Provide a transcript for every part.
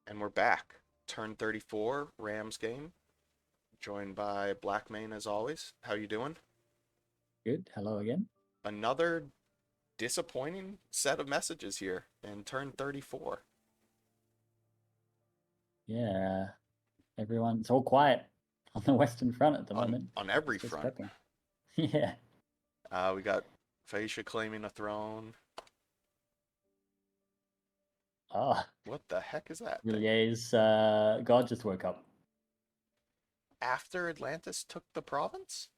And we're back. Turn 34, Rams game. Joined by Blackmane as always. How you doing? Good. Hello again. Another disappointing set of messages here in turn 34. Yeah, everyone's all quiet on the Western Front at the On moment. on It's every just front. prepping. Yeah. We got Faisha claiming a throne. Oh, What the heck is that thing? Villiers' God just woke up. After Atlantis took the province?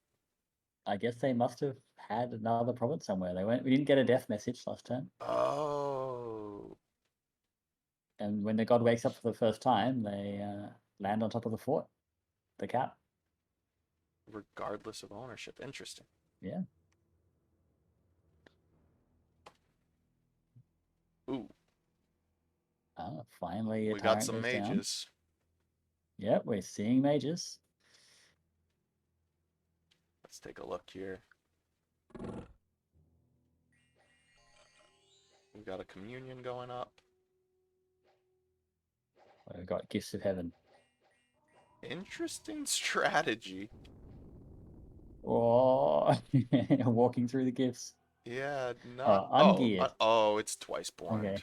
I guess they must have had another province somewhere. They went. We didn't get a death message last time, Oh, and when the God wakes up for the first time, they land on top of the fort, the cap. regardless of ownership. Interesting. Yeah. Ooh, Finally, a we got tyrant some goes down. mages. Yep, we're seeing mages. Let's take a look here. We got a communion going up. We've got gifts of heaven. Interesting strategy. Oh, walking through the gifts. Yeah, not. Oh, Oh, ungeared. oh, it's twice Okay. born.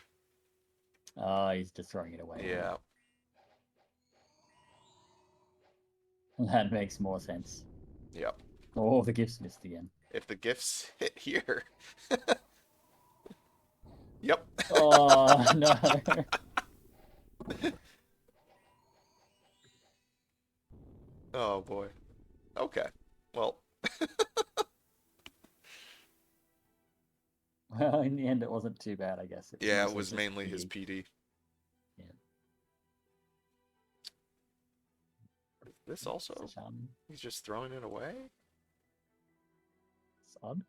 Oh, he's just throwing it away again. Yeah, That makes more sense. yep. Oh, the gifts missed again. If the gifts hit here, yep. Oh, no. Oh boy. Okay. Well, Well, in the end, it wasn't too bad, I guess. It was yeah, it mostly was just mainly his PD. PD. Yeah, This it's a also, charm. he's just throwing it away. It's odd.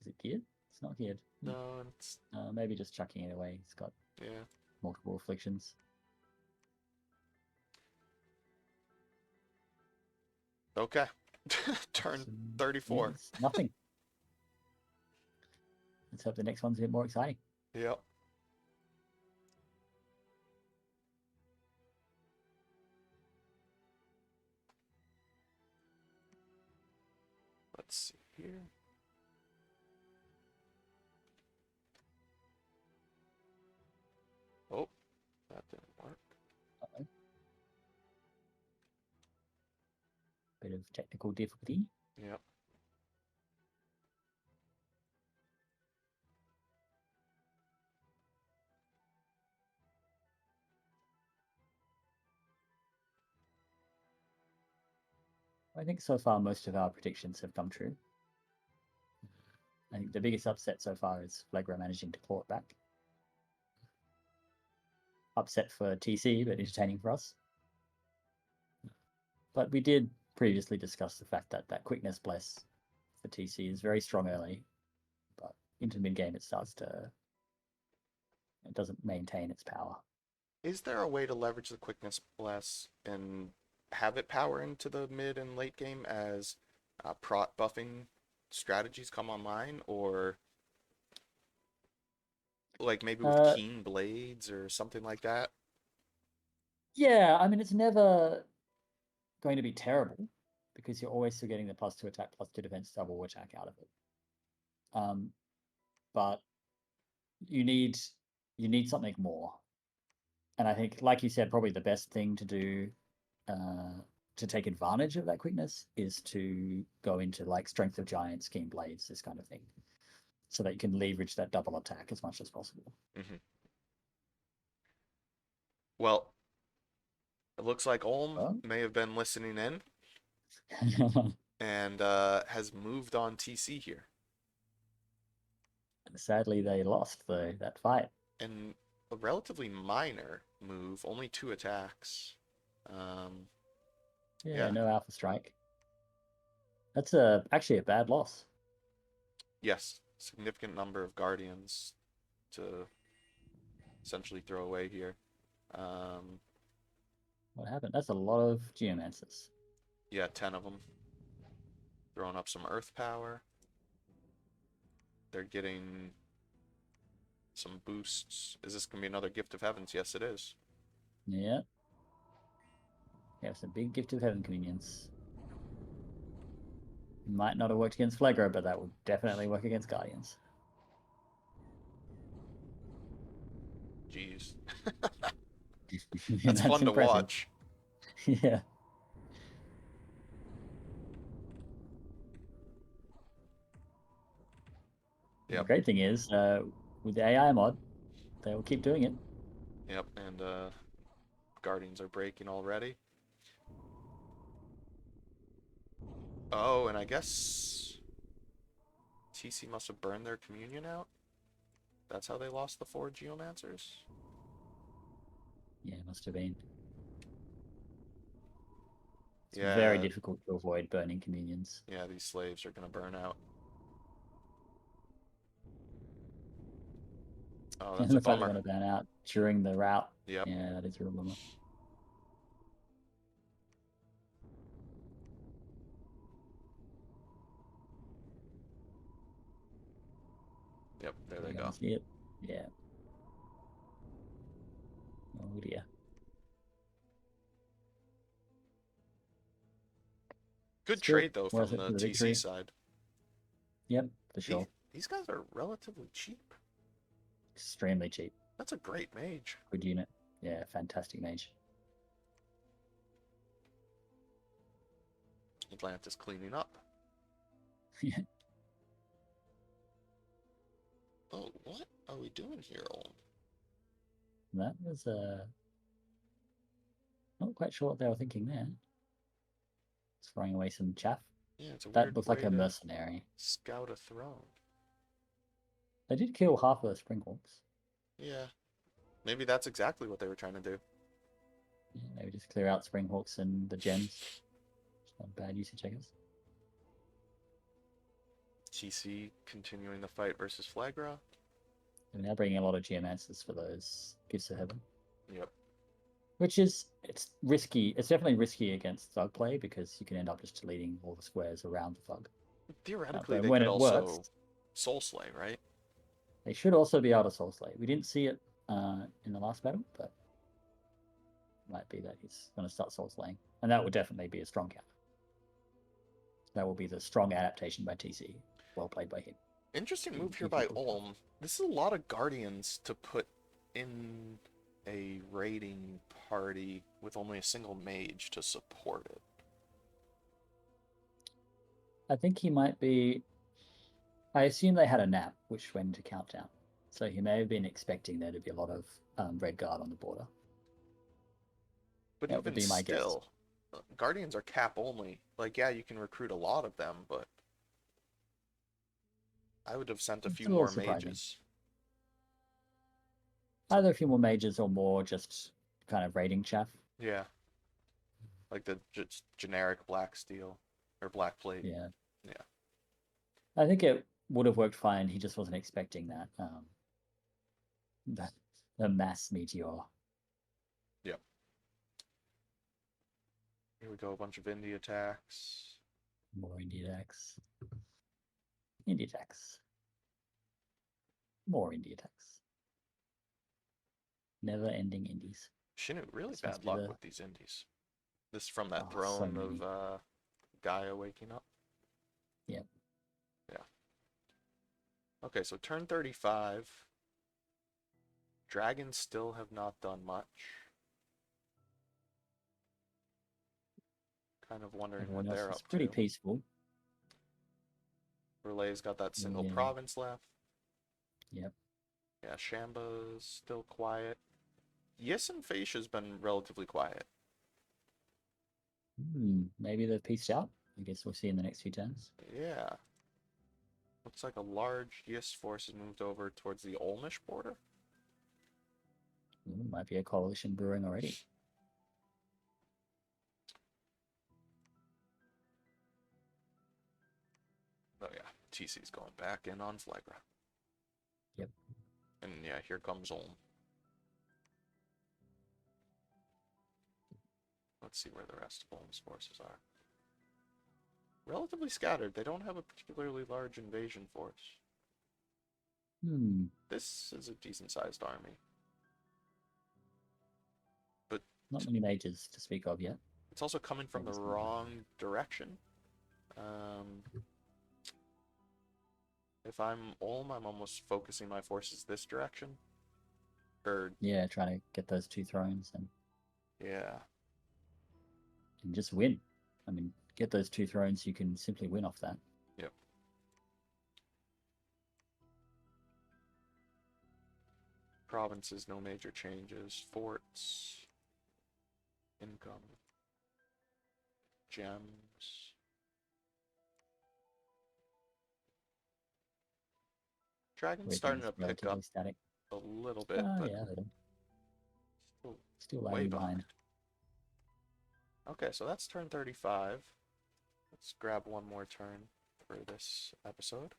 Is it geared? It's not geared. No, it's Maybe just chucking it away. It's got yeah. multiple afflictions. Okay. Turn Yeah, 34. it's nothing. Let's hope the next one's a bit more exciting. Yep. Let's see here. Oh, that didn't work. Uh-oh. Bit of technical difficulty. Yep. I think so far most of our predictions have come true. I think the biggest upset so far is Flegra managing to claw it back. Upset for TC, but entertaining for us. But we did previously discuss the fact that that quickness bless for TC is very strong early, but into mid game it doesn't maintain its power. Is there a way to leverage the quickness bless and have it power into the mid and late game as prot buffing strategies come online, or like maybe with Uh, keen blades or something like that? yeah, I mean it's never going to be terrible because you're always still getting the +2 attack, +2 defense, double attack out of it. Um, but you need you need something more. And I think, like you said, probably the best thing to do uh, to take advantage of that quickness is to go into like Strength of Giants, Keen Blades, this kind of thing, so that you can leverage that double attack as much as possible. Hmm. Well, it looks like Olm Well, may have been listening in and has moved on TC here. sadly, they lost that fight. And a relatively minor move, only 2 attacks. Um, Yeah, yeah, no Alpha Strike. That's actually a bad loss. yes, significant number of guardians to essentially throw away here. Um, What happened? That's a lot of Geomancers. yeah, 10 of them. Throwing up some earth power. They're getting some boosts. Is this going to be another Gift of Heavens? Yes, it is. Yeah. We have some big Gift of Heaven communions. Might not have worked against Flagra, but that would definitely work against Guardians. Jeez. And That's that's fun to impressive. watch. Yeah. The Yep. great thing is, with the AI mod, they will keep doing it. Yep. And Guardians are breaking already. Oh, and I guess TC must have burned their communion out. That's how they lost the 4 Geomancers. Yeah, it must have been. It's very Yeah, difficult to avoid burning communions. yeah, these slaves are gonna burn out. Oh, that's And a the fact they're bummer. going to burn out during the route. Yep, Yeah, that is a real bummer. yep, there Are they you going go. to see it? Yeah. Oh dear. Good Still trade though worth from it for the the TC victory. side. Yep, for These sure. these guys are relatively cheap. Extremely cheap. That's a great mage. Good unit. Yeah, fantastic mage. Atlantis cleaning up. Yeah. Oh, what are we doing here, Olm? That was not quite sure what they were thinking there. Throwing away some chaff. Yeah, it's a That weird looked like way a to mercenary. scout a throne. They did kill half of the Springhawks. Yeah, maybe that's exactly what they were trying to do. Yeah, maybe just clear out Springhawks and the gems. It's not bad usage, I guess. TC continuing the fight versus Flagra. And they're bringing a lot of geomancers for those gifts of heaven. Yep. Which is, it's risky. It's definitely risky against thug play because you can end up just deleting all the squares around the thug. Theoretically, But they when could it works, also Soul Slay, right? they should also be able to soul slay. We didn't see it in the last battle, but it might be that he's going to start soul slaying. And that would definitely be a strong counter. That will be the strong adaptation by TC. Well played by him. Interesting move here Keep by people tough. Ulm. This is a lot of Guardians to put in a raiding party with only a single mage to support it. I think he might be. I assume they had a nap, which went to countdown. So he may have been expecting there to be a lot of red guard on the border. But That would even be my guess. still, Guardians are cap only. Like, yeah, you can recruit a lot of them, but I would have sent a It's few a little more surprising. mages. Either a few more mages or more just kind of raiding chaff. Yeah, like the just generic black steel or black plate. Yeah. Yeah. I think it would have worked fine. He just wasn't expecting that. The, the mass meteor. Yep. Here we go, a bunch of indie attacks. More indie attacks. Indie attacks. More indie attacks. Never ending indies. Shinu, really This must bad be luck the. with these indies. This from that Oh, so throne many. of Gaia waking up. Yep. Yeah. Okay, so turn 35. Dragons still have not done much. Kind of wondering Everyone what else they're is up pretty to. peaceful. Relay's got that single Yeah. province left. Yep. Yeah, Shamba's still quiet. Yes and Facia's been relatively quiet. Maybe they've pieced out. I guess we'll see in the next few turns. Yeah. Looks like a large Yes force has moved over towards the Olmish border. Might be a coalition brewing already. Oh yeah, TC's going back in on Flagra. Yep. And yeah, here comes Ulm. Let's see where the rest of Ulm's forces are. Relatively scattered. They don't have a particularly large invasion force. This is a decent-sized army. But Not many mages to speak of yet. It's also coming from the Maybe some. wrong direction. Um, if I'm Ulm, I'm almost focusing my forces this direction. Or, Yeah, trying to get those 2 thrones yeah. and just win. I mean, get those 2 thrones, you can simply win off that. Yep. Provinces, no major changes. Forts. Income. Gems. Dragon's starting Everything's to pick relatively up static. a little bit, Oh, but yeah, little. still Still way lagging behind. Okay, so that's turn 35. Let's grab one more turn for this episode.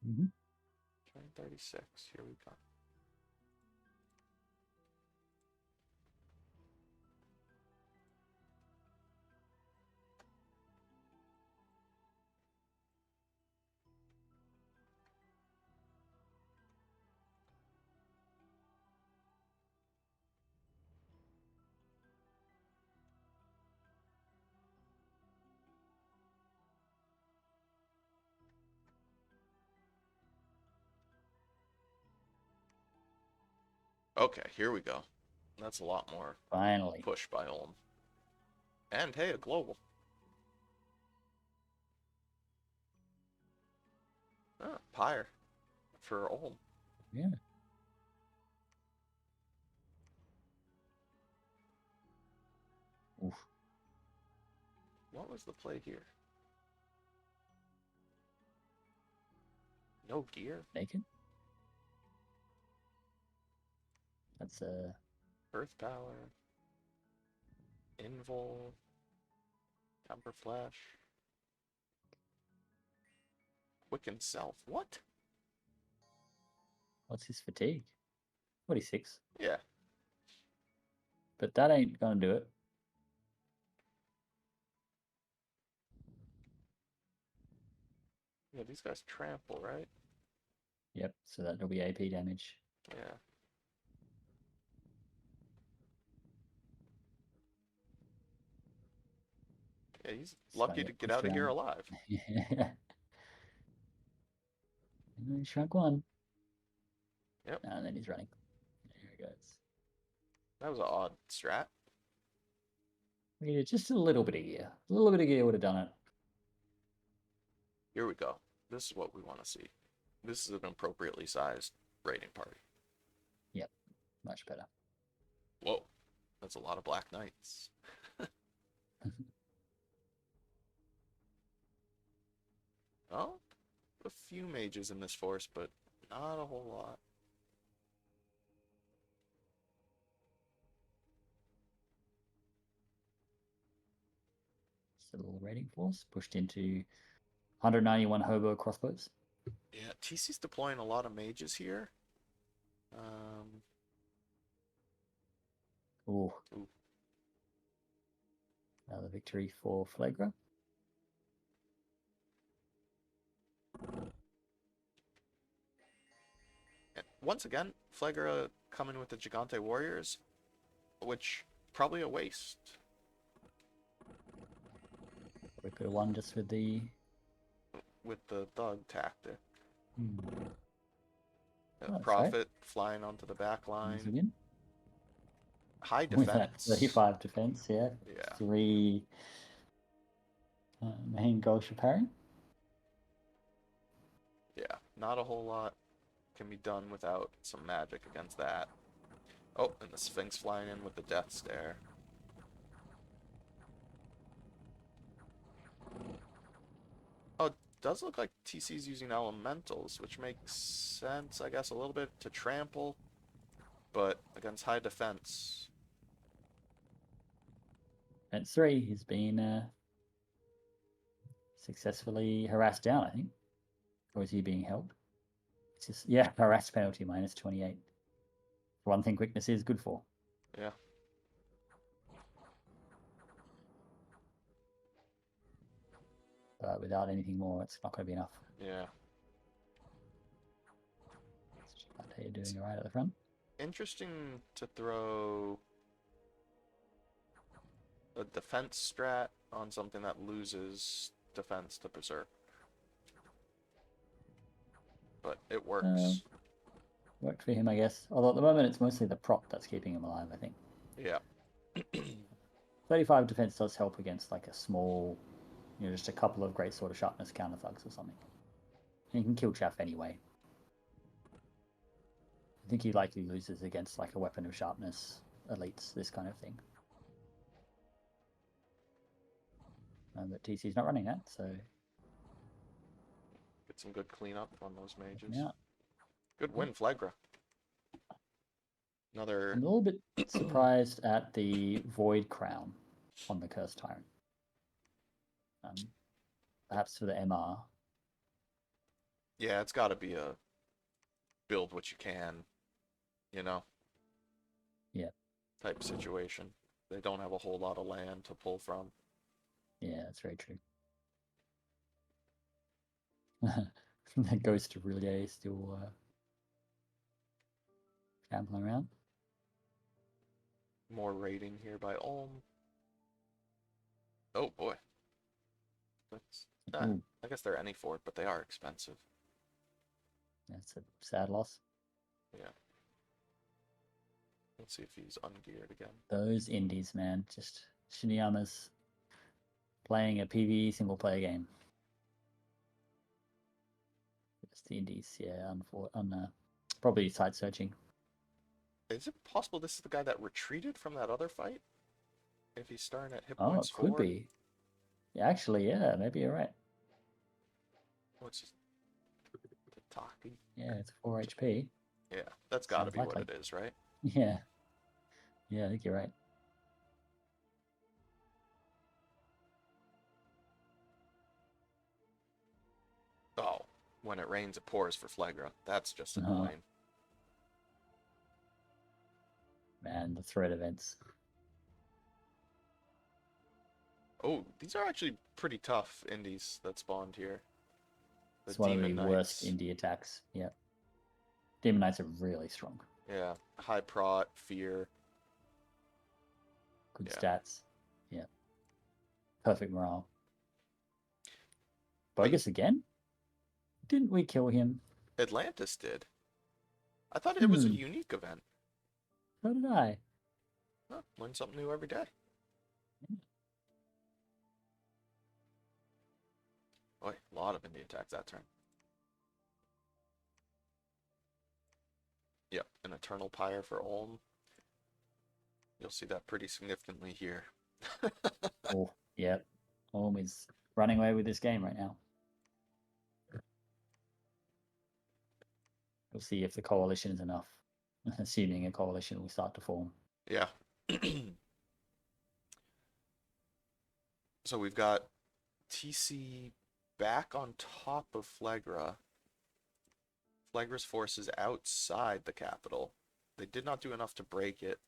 Mm-hmm. Turn 36. Here we go. Okay, here we go. That's a lot more Finally. push by Ulm. And hey, a global. Ah, Pyre for Ulm. Yeah. Oof. What was the play here? No gear? Naked? That's Earth power. Invul. Temper flash. Quicken self. What? what's his fatigue? 46. Yeah. But that ain't gonna do it. Yeah, these guys trample, right? Yep, so that'll be AP damage. Yeah. Yeah, he's Starting lucky to to get get pushed out of here around. alive. Yeah. And then he shrunk 1. Yep. And then he's running. There he goes. That was an odd strat. We needed just a little bit of gear. A little bit of gear would have done it. Here we go. This is what we want to see. This is an appropriately sized raiding party. Yep, much better. Whoa. That's a lot of Black Knights. Oh, a few mages in this force, but not a whole lot. It's a little raiding force pushed into 191 hobo crossbows. Yeah, TC's deploying a lot of mages here. Um, Ooh. Ooh. Another victory for Flagra. Once again, Flagra coming with the Gigante Warriors, which probably a waste. We could have won just with the With the thug tactic. Oh, Prophet flying onto the back line. Again. High With that defense. 35 defense, yeah. Yeah. 3 main Gosha parry. Yeah, not a whole lot can be done without some magic against that. Oh, and the Sphinx flying in with the Death Stare. Oh, it does look like TC's using elementals, which makes sense, I guess, a little bit to trample, but against high defense. Defense 3, he's been successfully harassed down, I think. Or is he being held? It's just, yeah, harass penalty minus 28. One thing quickness is good for. Yeah. But without anything more, it's not going to be enough. Yeah. You're doing all right at the front. Interesting to throw a defense strat on something that loses defense to berserk, but it Um, works. Worked for him, I guess. Although at the moment it's mostly the prop that's keeping him alive, I think. Yeah. 35 defense does help against like a small, just a couple of great sword of sharpness counter thugs or something. And you can kill chaff anyway. I think he likely loses against like a weapon of sharpness elites, this kind of thing. But TC's not running that, so Get some good cleanup on those mages. yeah. Good win, Flagra. Another. I'm a little bit surprised at the Void Crown on the Cursed Tyrant. Perhaps for the MR. Yeah, it's got to be a build what you can, you know, Yeah, type situation. They don't have a whole lot of land to pull from. yeah, that's very true. That Ghost to Relay still gambling around. More raiding here by Ulm. Oh boy. That's, I guess they're any fort, but they are expensive. That's a sad loss. Yeah. Let's see if he's ungeared again. Those indies, man. Just Shiniyama's playing a PvE single player game. Just the indies, yeah, probably site searching. Is it possible this is the guy that retreated from that other fight? If he's starting at hit Oh, points it could 4? be. Yeah, actually, yeah, maybe you're right. What's his... Tataki? Yeah, it's 4 HP. Yeah, that's got to Sounds be what likely. it is, right? Yeah. Yeah, I think you're right. Oh, when it rains, it pours for Flagra. That's just Uh-huh. annoying. Man, the threat events. Oh, these are actually pretty tough indies that spawned here. The It's one of the Demon worst Knights. indie attacks. Yeah. Demon Knights are really strong. Yeah, high prot, fear. Good Yeah. stats. Yeah. Perfect morale. Wait, Bogus again? Didn't we kill him? Atlantis did. I thought it was a Hmm. unique event. So did I. Huh, learn something new every day. Boy, a lot of indie attacks that turn. Yep, an Eternal Pyre for Ulm. You'll see that pretty significantly here. Oh, yeah. Ulm is running away with this game right now. We'll see if the coalition is enough. Assuming a coalition will start to form. Yeah. So we've got TC back on top of Flagra. Flagra's forces outside the capital. They did not do enough to break it.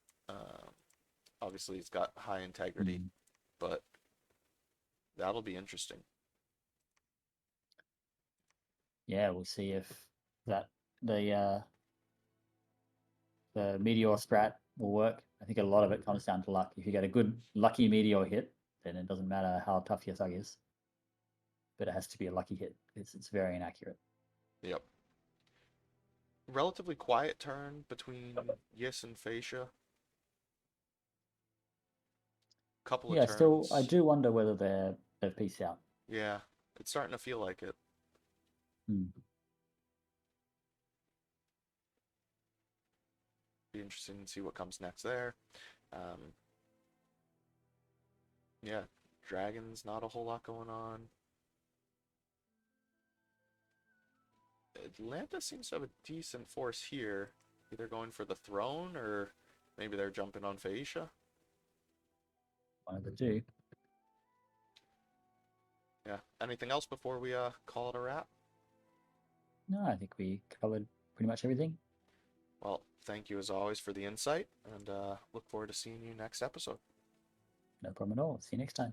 Obviously, it's got high integrity, but that'll be interesting. Yeah, we'll see if that the meteor strat will work. I think a lot of it comes down to luck. If you get a good lucky meteor hit, then it doesn't matter how tough your thug is. But it has to be a lucky hit. It's very inaccurate. Yep. Relatively quiet turn between Yis and Fascia. Couple of Yeah, still, I turns. do wonder whether they've pieced out. Yeah, it's starting to feel like it. Be interesting to see what comes next there. Yeah, dragons, not a whole lot going on. Atlanta seems to have a decent force here. Either going for the throne or maybe they're jumping on Phaeacia. One of the two. Yeah. Anything else before we call it a wrap? No, I think we covered pretty much everything. Well, thank you as always for the insight, and look forward to seeing you next episode. No problem at all. See you next time.